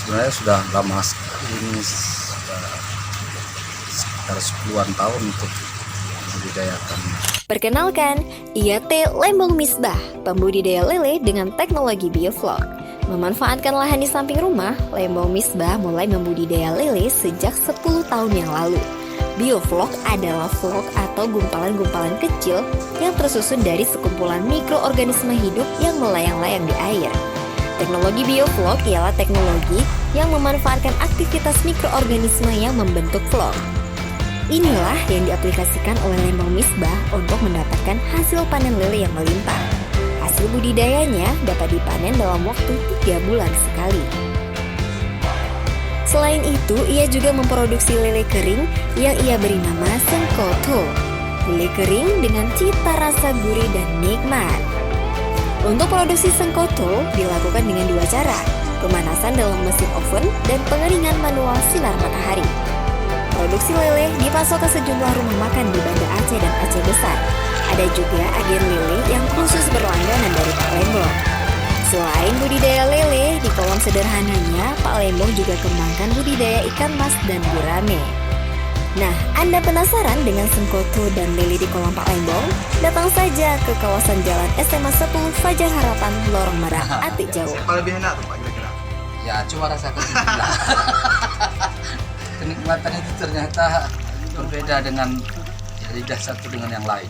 sebenarnya sudah lama sekali, ini sudah sekitar 10-an tahun untuk membudidayakan. Perkenalkan, ia T. Lembong Misbah, pembudidaya lele dengan teknologi bioflok. Memanfaatkan lahan di samping rumah, Lembong Misbah mulai membudidaya lele sejak 10 tahun yang lalu. Bioflok adalah flok atau gumpalan-gumpalan kecil yang tersusun dari sekumpulan mikroorganisme hidup yang melayang-layang di air. Teknologi bioflok ialah teknologi yang memanfaatkan aktivitas mikroorganisme yang membentuk flok. Inilah yang diaplikasikan oleh Lembong Misbah untuk mendapatkan hasil panen lele yang melimpah. Hasil budidayanya dapat dipanen dalam waktu 3 bulan sekali. Selain itu, ia juga memproduksi lele kering yang ia beri nama Sengkoto. Lele kering dengan cita rasa gurih dan nikmat. Untuk produksi Sengkoto dilakukan dengan 2 cara, pemanasan dalam mesin oven dan pengeringan manual sinar matahari. Produksi lele dipasok ke sejumlah rumah makan di Banda Aceh dan Aceh Besar. Ada juga agen lele yang khusus berlangganan dari Pak Lembong. Selain budidaya lele, di kolam sederhananya, Pak Lembong juga kembangkan budidaya ikan mas dan gurame. Nah, Anda penasaran dengan Sengkoto dan lele di kolam Pak Lembong? Datang saja ke kawasan Jalan SMA 10 Fajar Harapan, Lorong Merak, Atik Jawa. Siapa lebih enak tuh Pak kira-kira? Ya coba rasakan sendirilah. Kenikmatan itu ternyata berbeda dengan lidah satu dengan yang lain.